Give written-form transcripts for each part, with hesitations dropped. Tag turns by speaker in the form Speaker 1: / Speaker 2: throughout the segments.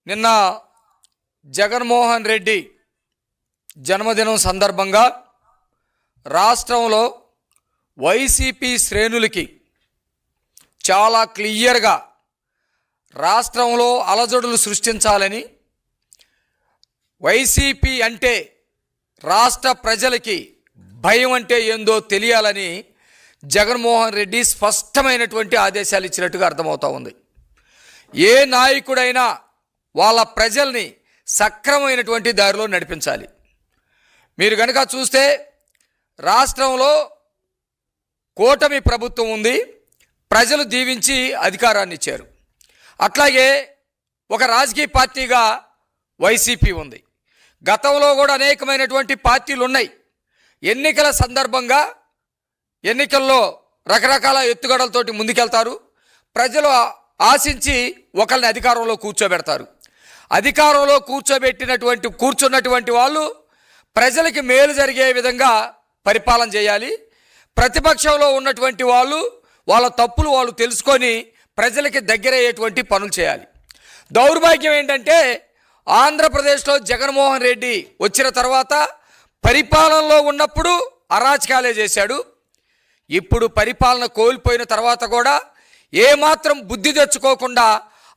Speaker 1: నిన్న జగన్మోహన్ రెడ్డి జన్మదినం సందర్భంగా రాష్ట్రంలో వైసీపీ శ్రేణులకి చాలా క్లియర్గా రాష్ట్రంలో అలజడులు సృష్టించాలని, వైసీపీ అంటే రాష్ట్ర ప్రజలకి భయం అంటే ఏందో తెలియాలని జగన్మోహన్ రెడ్డి స్పష్టమైనటువంటి ఆదేశాలు ఇచ్చినట్టుగా అర్థమవుతూ ఉంది. ఏ నాయకుడైనా వాళ్ళ ప్రజల్ని సక్రమమైనటువంటి దారిలో నడిపించాలి. మీరు కనుక చూస్తే రాష్ట్రంలో కూటమి ప్రభుత్వం ఉంది, ప్రజలు దీవించి అధికారాన్ని ఇచ్చారు. అట్లాగే ఒక రాజకీయ పార్టీగా వైసీపీ ఉంది. గతంలో కూడా అనేకమైనటువంటి పార్టీలు ఉన్నాయి. ఎన్నికల సందర్భంగా ఎన్నికల్లో రకరకాల ఎత్తుగడలతోటి ముందుకెళ్తారు. ప్రజలు ఆశించి ఒకరిని అధికారంలో కూర్చోబెడతారు. అధికారంలో కూర్చున్నటువంటి వాళ్ళు ప్రజలకి మేలు జరిగే విధంగా పరిపాలన చేయాలి. ప్రతిపక్షంలో ఉన్నటువంటి వాళ్ళు వాళ్ళ తప్పులు వాళ్ళు తెలుసుకొని ప్రజలకి దగ్గరయ్యేటువంటి పనులు చేయాలి. దౌర్భాగ్యం ఏంటంటే ఆంధ్రప్రదేశ్లో జగన్మోహన్ రెడ్డి వచ్చిన తర్వాత పరిపాలనలో ఉన్నప్పుడు అరాచకాలే చేశాడు. ఇప్పుడు పరిపాలన కోల్పోయిన తర్వాత కూడా ఏమాత్రం బుద్ధి తెచ్చుకోకుండా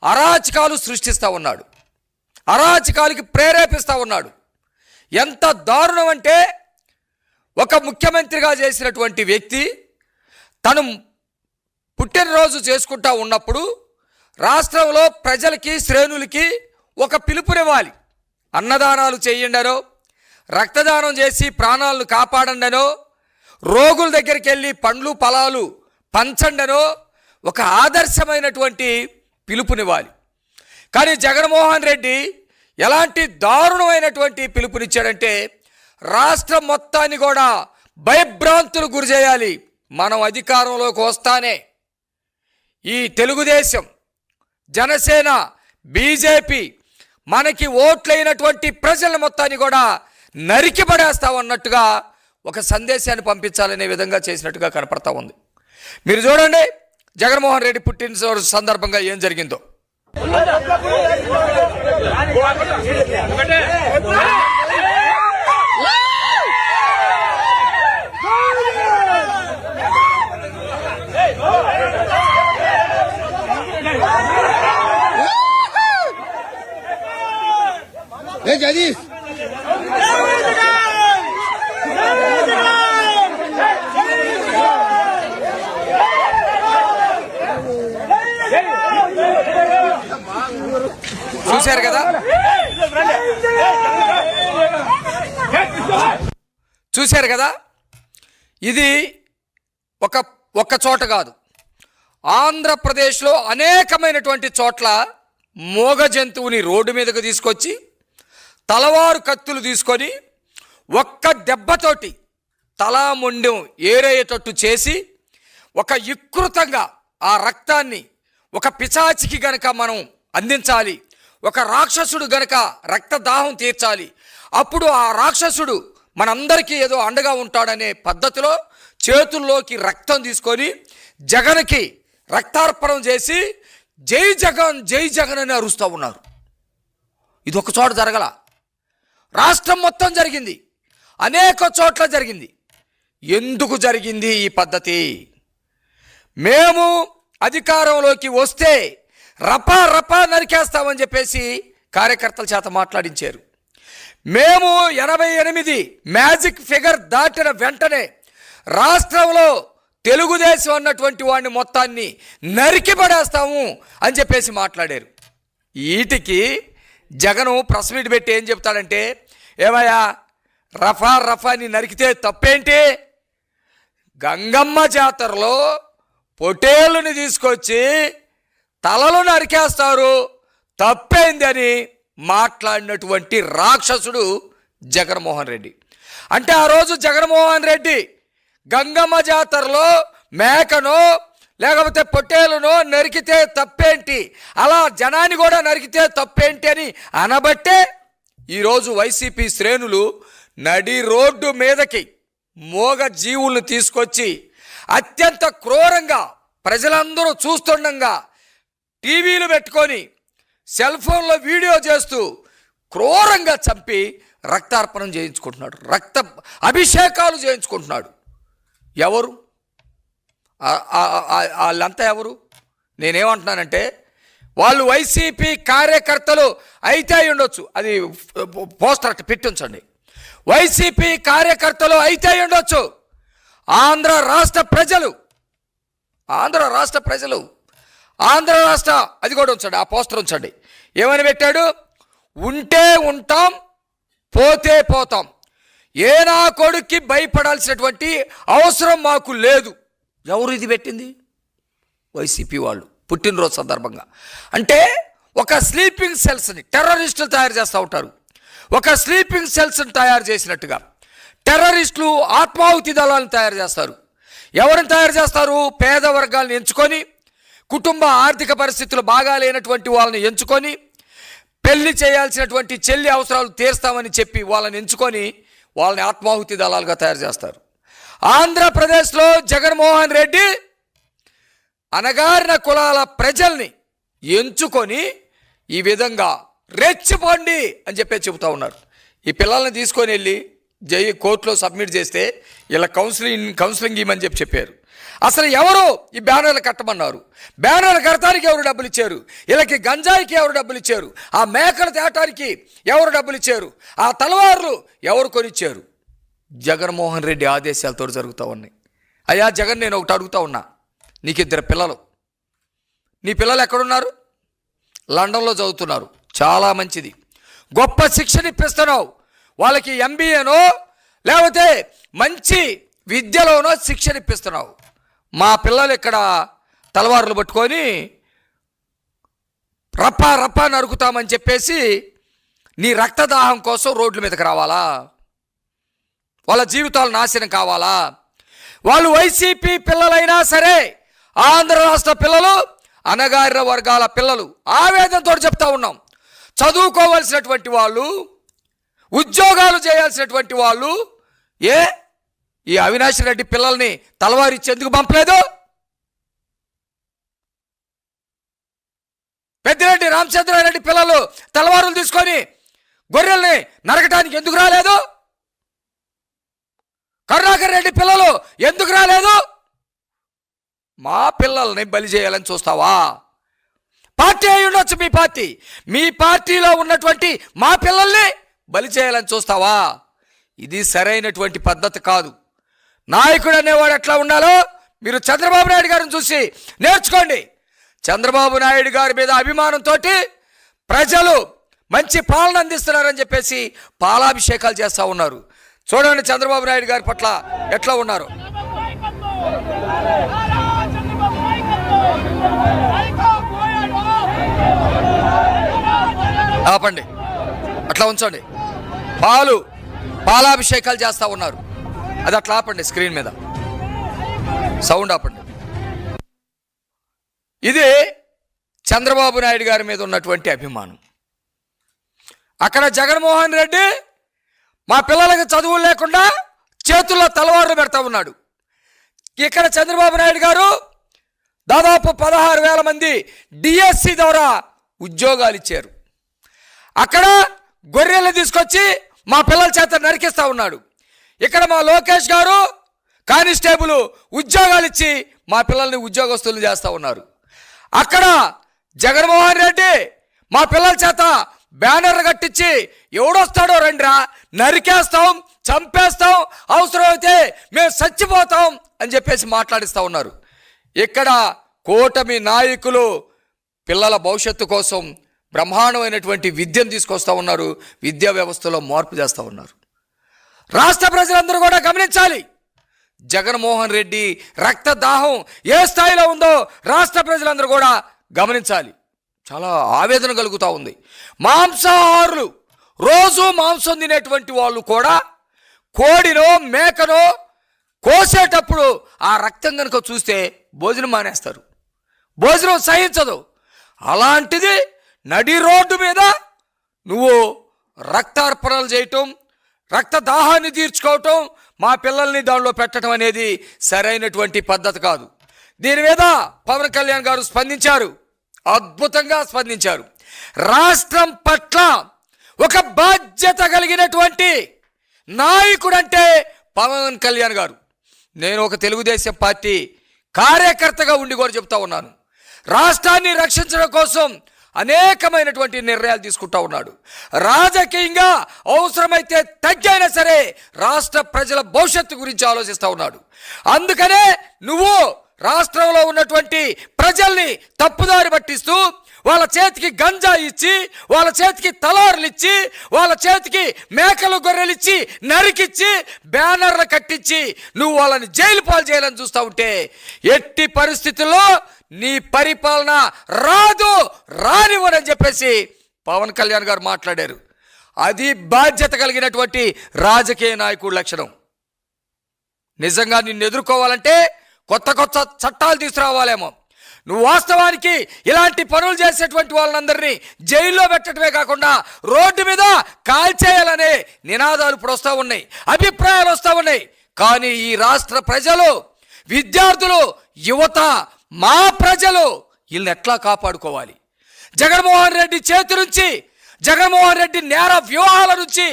Speaker 1: అరాచకాలు సృష్టిస్తూ ఉన్నాడు, అరాచకాలకి ప్రేరేపిస్తూ ఉన్నాడు. ఎంత దారుణం అంటే ఒక ముఖ్యమంత్రిగా చేసినటువంటి వ్యక్తి తను పుట్టినరోజు చేసుకుంటూ ఉన్నప్పుడు రాష్ట్రంలో ప్రజలకి శ్రేణులకి ఒక పిలుపునివ్వాలి. అన్నదానాలు చేయండనో, రక్తదానం చేసి ప్రాణాలను కాపాడండనో, రోగుల దగ్గరికి వెళ్ళి పండ్లు ఫలాలు పంచండనో ఒక ఆదర్శమైనటువంటి పిలుపునివ్వాలి. కానీ జగన్మోహన్ రెడ్డి ఎలాంటి దారుణమైనటువంటి పిలుపునిచ్చాడంటే రాష్ట్రం మొత్తాన్ని కూడా భయభ్రాంతులు గురి చేయాలి. మనం అధికారంలోకి వస్తానే ఈ తెలుగుదేశం, జనసేన, బీజేపీ మనకి ఓట్లైనటువంటి ప్రజల మొత్తాన్ని కూడా నరికి పడేస్తామన్నట్టుగా ఒక సందేశాన్ని పంపించాలనే విధంగా చేసినట్టుగా కనపడతా ఉంది. మీరు చూడండి జగన్మోహన్ రెడ్డి పుట్టినరోజు సందర్భంగా ఏం జరిగిందో. చూశారు కదా, చూశారు కదా, ఇది ఒక్క చోట కాదు, ఆంధ్రప్రదేశ్లో అనేకమైనటువంటి చోట్ల మోగ జంతువుని రోడ్డు మీదకు తీసుకొచ్చి తలవారు కత్తులు తీసుకొని ఒక్క దెబ్బతోటి తలా మొండెం ఏరేటట్టు చేసి ఒక వికృతంగా ఆ రక్తాన్ని ఒక పిశాచికి గనక మనం అందించాలి, ఒక రాక్షసుడు గనక రక్తదాహం తీర్చాలి, అప్పుడు ఆ రాక్షసుడు మనందరికీ ఏదో అండగా ఉంటాడనే పద్ధతిలో చేతుల్లోకి రక్తం తీసుకొని జగన్కి రక్తార్పణం చేసి జై జగన్ జై జగన్ అని అరుస్తూ ఉన్నారు. ఇది ఒక చోట జరగల, రాష్ట్రం మొత్తం జరిగింది, అనేక చోట్ల జరిగింది. ఎందుకు జరిగింది ఈ పద్ధతి? మేము అధికారంలోకి వస్తే రపా రపా నరికేస్తామని చెప్పేసి కార్యకర్తల చేత మాట్లాడించారు. మేము 88 మ్యాజిక్ ఫిగర్ దాటిన వెంటనే రాష్ట్రంలో తెలుగుదేశం అన్నటువంటి వాడిని మొత్తాన్ని నరికి పడేస్తాము అని చెప్పేసి మాట్లాడారు. వీటికి జగను ప్రెస్ మీట్ పెట్టి ఏం చెప్తాడంటే, ఏమయ్యా రఫా రఫాని నరికితే తప్పేంటి? గంగమ్మ జాతరలో పొటేళ్ళని తీసుకొచ్చి తలలు నరికేస్తారు, తప్పేంది అని మాట్లాడినటువంటి రాక్షసుడు జగన్మోహన్ రెడ్డి. అంటే ఆ రోజు జగన్మోహన్ రెడ్డి గంగమ్మ జాతరలో మేకనో లేకపోతే పొట్టేలునో నరికితే తప్పేంటి, అలా జనాన్ని కూడా నరికితే తప్పేంటి అని అనబట్టే ఈరోజు వైసీపీ శ్రేణులు నడి రోడ్డు మీదకి మోగ జీవులను తీసుకొచ్చి అత్యంత క్రూరంగా ప్రజలందరూ చూస్తుండగా టీవీలు పెట్టుకొని సెల్ ఫోన్లో వీడియో చేస్తూ క్రూరంగా చంపి రక్తార్పణం చేయించుకుంటున్నాడు, రక్త అభిషేకాలు చేయించుకుంటున్నాడు. ఎవరు వాళ్ళంతా ఎవరు? నేనేమంటున్నానంటే వాళ్ళు వైసీపీ కార్యకర్తలు అయితే ఉండొచ్చు, అది పోస్టర్ అట్టు పెట్టించండి. వైసీపీ కార్యకర్తలు అయితే ఉండొచ్చు. ఆంధ్ర రాష్ట్ర ప్రజలు అది కూడా ఉంచండి, ఆ పోస్టర్ ఉంచండి. ఏమని పెట్టాడు? ఉంటే ఉంటాం, పోతే పోతాం, ఏ నా కొడుక్కి భయపడాల్సినటువంటి అవసరం మాకు లేదు. ఎవరు ఇది పెట్టింది? వైసీపీ వాళ్ళు పుట్టినరోజు సందర్భంగా. అంటే ఒక స్లీపింగ్ సెల్స్ని టెర్రరిస్టులు తయారు చేస్తూ ఉంటారు. ఒక స్లీపింగ్ సెల్స్ని తయారు చేసినట్టుగా టెర్రరిస్టులు ఆత్మాహుతి దళాలను తయారు చేస్తారు. ఎవరిని తయారు చేస్తారు? పేద వర్గాలను ఎంచుకొని, కుటుంబ ఆర్థిక పరిస్థితులు బాగా లేనటువంటి వాళ్ళని ఎంచుకొని, పెళ్లి చేయాల్సినటువంటి చెల్లి అవసరాలు తీర్స్తామని చెప్పి వాళ్ళని ఎంచుకొని వాళ్ళని ఆత్మాహుతి దళాలుగా తయారు చేస్తారు. ఆంధ్రప్రదేశ్లో జగన్మోహన్ రెడ్డి అణగారిన కులాల ప్రజల్ని ఎంచుకొని ఈ విధంగా రెచ్చిపోండి అని చెబుతూ ఉన్నారు. ఈ పిల్లల్ని తీసుకొని వెళ్ళి కోర్టులో సబ్మిట్ చేస్తే ఇలా కౌన్సిలింగ్ ఇవ్వమని చెప్పారు. అసలు ఎవరు ఈ బ్యానర్లు కట్టమన్నారు? బ్యానర్లు కడటానికి ఎవరు డబ్బులు ఇచ్చారు? వీళ్ళకి గంజాయికి ఎవరు డబ్బులు ఇచ్చారు? ఆ మేకలు తేటానికి ఎవరు డబ్బులు ఇచ్చారు? ఆ తలవార్లు ఎవరు కొనిచ్చారు? జగన్మోహన్ రెడ్డి ఆదేశాలతో జరుగుతూ ఉన్నాయి. అయ్యా జగన్, నేను ఒకటి అడుగుతా ఉన్నా, నీకు 2 పిల్లలు, నీ పిల్లలు ఎక్కడున్నారు? లండన్లో చదువుతున్నారు, చాలా మంచిది, గొప్ప శిక్షణ ఇప్పిస్తున్నావు వాళ్ళకి, ఎంబీఏనో లేకపోతే మంచి విద్యలోనో శిక్షణ ఇప్పిస్తున్నావు. మా పిల్లలు ఇక్కడ తలవారులు పట్టుకొని రప్పా నరుకుతామని చెప్పేసి నీ రక్తదాహం కోసం రోడ్ల మీదకి రావాలా? వాళ్ళ జీవితాలు నాశనం కావాలా? వాళ్ళు వైసీపీ పిల్లలైనా సరే, ఆంధ్ర రాష్ట్ర పిల్లలు, అణగారిన వర్గాల పిల్లలు ఆవేదనతో చెప్తా ఉన్నాం. చదువుకోవాల్సినటువంటి వాళ్ళు, ఉద్యోగాలు చేయాల్సినటువంటి వాళ్ళు ఈ అవినాష్ రెడ్డి పిల్లల్ని తలవారిచ్చి ఎందుకు పంపలేదు? పెద్దిరెడ్డి రామచంద్రారెడ్డి పిల్లలు తలవారులు తీసుకొని గొర్రెల్ని నరకటానికి ఎందుకు రాలేదు? కరుణాకర్ రెడ్డి పిల్లలు ఎందుకు రాలేదు? మా పిల్లల్ని బలి చేయాలని చూస్తావా? పార్టీ అయి ఉండొచ్చు మీ పార్టీలో ఉన్నటువంటి మా పిల్లల్ని బలి చేయాలని చూస్తావా? ఇది సరైనటువంటి పద్ధతి కాదు. నాయకుడు అనేవాడు ఎట్లా ఉండాలో మీరు చంద్రబాబు నాయుడు గారిని చూసి నేర్చుకోండి. చంద్రబాబు నాయుడు గారి మీద అభిమానంతో ప్రజలు మంచి పాలన అందిస్తున్నారని చెప్పేసి పాలాభిషేకాలు చేస్తూ ఉన్నారు. చూడండి చంద్రబాబు నాయుడు గారి పట్ల ఎట్లా ఉన్నారు. ఆపండి, అట్లా ఉంచండి. పాలాభిషేకాలు చేస్తూ ఉన్నారు. అది అట్లా ఆపండి, స్క్రీన్ మీద సౌండ్ ఆపండి. ఇది చంద్రబాబు నాయుడు గారి మీద ఉన్నటువంటి అభిమానం. అక్కడ జగన్మోహన్ రెడ్డి మా పిల్లలకి చదువులు లేకుండా చేతుల్లో తలవార్లు పెడతా ఉన్నాడు. ఇక్కడ చంద్రబాబు నాయుడు గారు దాదాపు 16,000 మంది డిఎస్సి ద్వారా ఉద్యోగాలు ఇచ్చారు. అక్కడ గొర్రెలు తీసుకొచ్చి మా పిల్లల చేత నరికిస్తూ ఉన్నాడు. ఇక్కడ మా లోకేష్ గారు కానిస్టేబుల్ ఉద్యోగాలు ఇచ్చి మా పిల్లల్ని ఉద్యోగస్తులు చేస్తూ ఉన్నారు. అక్కడ జగన్మోహన్ రెడ్డి మా పిల్లల చేత బ్యానర్లు కట్టించి ఎవడొస్తాడో రండిరా, నరికేస్తాం, చంపేస్తాం, అవసరమైతే మేము చచ్చిపోతాం అని చెప్పేసి మాట్లాడిస్తూ ఉన్నారు. ఇక్కడ కూటమి నాయకులు పిల్లల భవిష్యత్తు కోసం బ్రహ్మాండమైనటువంటి విద్యను తీసుకొస్తూ ఉన్నారు. విద్యా వ్యవస్థలో మార్పు చేస్తూ ఉన్నారు. రాష్ట్ర ప్రజలందరూ కూడా గమనించాలి. జగన్మోహన్ రెడ్డి రక్తదాహం ఏ స్థాయిలో ఉందో రాష్ట్ర ప్రజలందరూ కూడా గమనించాలి. చాలా ఆవేదన కలుగుతూ ఉంది. మాంసాహారులు, రోజు మాంసం తినేటువంటి వాళ్ళు కూడా కోడినో మేకనో కోసేటప్పుడు ఆ రక్తం కనుక చూస్తే భోజనం మానేస్తారు, భోజనం సహించదు. అలాంటిది నడి రోడ్డు మీద నువ్వు రక్తార్పణలు చేయటం, రక్తదాహాన్ని తీర్చుకోవటం, మా పిల్లల్ని దానిలో పెట్టడం అనేది సరైనటువంటి పద్ధతి కాదు. దీని మీద పవన్ కళ్యాణ్ గారు స్పందించారు, అద్భుతంగా స్పందించారు. రాష్ట్రం పట్ల ఒక బాధ్యత కలిగినటువంటి నాయకుడు అంటే పవన్ కళ్యాణ్ గారు. నేను ఒక తెలుగుదేశం పార్టీ కార్యకర్తగా ఉండి కూడా చెప్తా ఉన్నాను, రాష్ట్రాన్ని రక్షించడం కోసం అనేకమైనటువంటి నిర్ణయాలు తీసుకుంటా ఉన్నాడు. రాజకీయంగా అవసరమైతే తగ్గైనా సరే రాష్ట్ర ప్రజల భవిష్యత్తు గురించి ఆలోచిస్తూ ఉన్నాడు. అందుకనే నువ్వు రాష్ట్రంలో ఉన్నటువంటి ప్రజల్ని తప్పుదారి పట్టిస్తూ వాళ్ళ చేతికి గంజా ఇచ్చి, వాళ్ళ చేతికి తలారులు ఇచ్చి, వాళ్ళ చేతికి మేకలు గొర్రెలు ఇచ్చి నరికిచ్చి బ్యానర్లు కట్టించి నువ్వు వాళ్ళని జైలు పాలు చేయాలని చూస్తూ ఉంటే ఎట్టి పరిస్థితుల్లో నీ పరిపాలన రానివ్వనని చెప్పేసి పవన్ కళ్యాణ్ గారు మాట్లాడారు. అది బాధ్యత కలిగినటువంటి రాజకీయ నాయకుడి లక్షణం. నిజంగా నిన్ను ఎదుర్కోవాలంటే కొత్త కొత్త చట్టాలు తీసుకురావాలేమో. నువ్వు వాస్తవానికి ఇలాంటి పనులు చేసేటువంటి వాళ్ళందరినీ జైల్లో పెట్టడమే కాకుండా రోడ్డు మీద కాల్చేయాలనే నినాదాలు ఇప్పుడు వస్తూ ఉన్నాయి, అభిప్రాయాలు వస్తూ ఉన్నాయి. కానీ ఈ రాష్ట్ర ప్రజలు, విద్యార్థులు, యువత, మా ప్రజలు వీళ్ళని ఎట్లా కాపాడుకోవాలి? జగన్మోహన్ రెడ్డి చేతి నుంచి, జగన్మోహన్ రెడ్డి నేర వ్యూహాల నుంచి,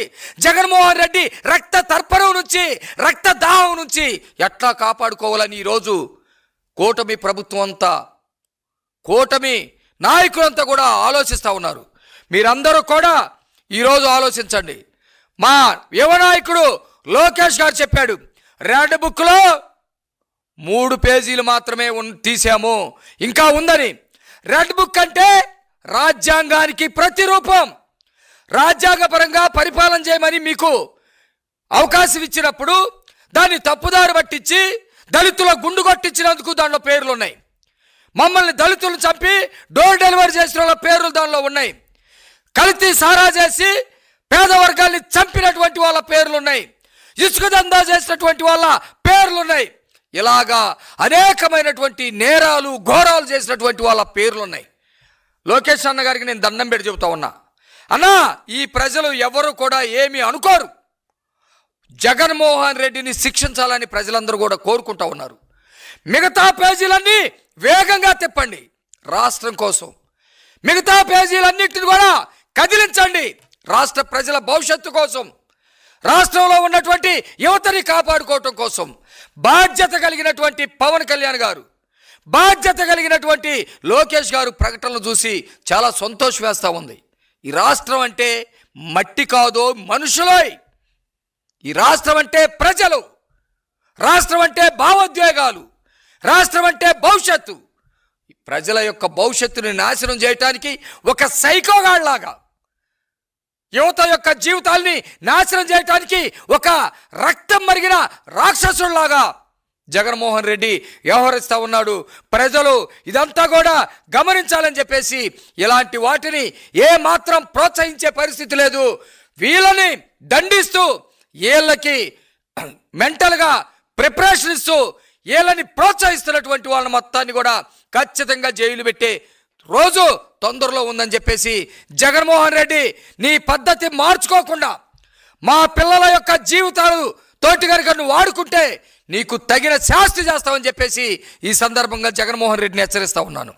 Speaker 1: జగన్మోహన్ రెడ్డి రక్త తర్పణం నుంచి, రక్తదాహం నుంచి ఎట్లా కాపాడుకోవాలని ఈరోజు కూటమి ప్రభుత్వం అంతా, కూటమి నాయకులంతా కూడా ఆలోచిస్తూ ఉన్నారు. మీరందరూ కూడా ఈరోజు ఆలోచించండి. మా యువ నాయకుడు లోకేష్ గారు చెప్పాడు, రెడ్ బుక్లో 3 పేజీలు మాత్రమే తీసాము, ఇంకా ఉందని. రెడ్ బుక్ అంటే రాజ్యాంగానికి ప్రతిరూపం. రాజ్యాంగపరంగా పరిపాలన చేయమని మీకు అవకాశం ఇచ్చినప్పుడు దాన్ని తప్పుదారి పట్టించి దళితుల గుండు కొట్టించినందుకు దానిలో పేర్లు ఉన్నాయి. మమ్మల్ని దళితులను చంపి డోర్ డెలివరీ చేసిన వాళ్ళ పేర్లు దానిలో ఉన్నాయి. కల్తీ సారా చేసి పేద వర్గాల్ని చంపినటువంటి వాళ్ళ పేర్లు ఉన్నాయి. ఇసుక దందా చేసినటువంటి వాళ్ళ పేర్లు ఉన్నాయి. ఇలాగా అనేకమైనటువంటి నేరాలు, ఘోరాలు చేసినటువంటి వాళ్ళ పేర్లు ఉన్నాయి. లోకేష్ అన్న గారికి నేను దండం పెట్టి చెబుతా ఉన్నా, అన్నా ఈ ప్రజలు ఎవరు కూడా ఏమీ అనుకోరు. జగన్మోహన్ రెడ్డిని శిక్షించాలని ప్రజలందరూ కూడా కోరుకుంటా ఉన్నారు. మిగతా పేజీలన్నీ వేగంగా తిప్పండి రాష్ట్రం కోసం. మిగతా పేజీలన్నింటిని కూడా కదిలించండి రాష్ట్ర ప్రజల భవిష్యత్తు కోసం, రాష్ట్రంలో ఉన్నటువంటి యువతని కాపాడుకోవటం కోసం. బాధ్యత కలిగినటువంటి పవన్ కళ్యాణ్ గారు, బాధ్యత కలిగినటువంటి లోకేష్ గారు ప్రకటనలు చూసి చాలా సంతోషం వేస్తూ ఉంది. ఈ రాష్ట్రం అంటే మట్టి కాదు, మనుషులై. ఈ రాష్ట్రం అంటే ప్రజలు, రాష్ట్రం అంటే భావోద్వేగాలు, రాష్ట్రం అంటే భవిష్యత్తు. ప్రజల యొక్క భవిష్యత్తుని నాశనం చేయటానికి ఒక సైకోగాళ్లాగా, యువత యొక్క జీవితాల్ని నాశనం చేయటానికి ఒక రక్తం మరిగిన రాక్షసుల్లాగా జగన్మోహన్ రెడ్డి వ్యవహరిస్తూ ఉన్నాడు. ప్రజలు ఇదంతా కూడా గమనించాలని చెప్పేసి ఇలాంటి వాటిని ఏ మాత్రం ప్రోత్సహించే పరిస్థితి లేదు. వీళ్ళని దండిస్తూ, వీళ్ళకి మెంటల్గా ప్రిపరేషన్ ఇస్తూ, వీళ్ళని ప్రోత్సహిస్తున్నటువంటి వాళ్ళని మొత్తాన్ని కూడా ఖచ్చితంగా జైలు పెట్టే రోజు తొందరలో ఉందని చెప్పేసి జగన్మోహన్ రెడ్డి నీ పద్ధతి మార్చుకోకుండా మా పిల్లల యొక్క జీవితాలు తోటి కనుక నువ్వు వాడుకుంటే నీకు తగిన శాస్తి చేస్తామని చెప్పేసి ఈ సందర్భంగా జగన్మోహన్ రెడ్డిని హెచ్చరిస్తా ఉన్నాను.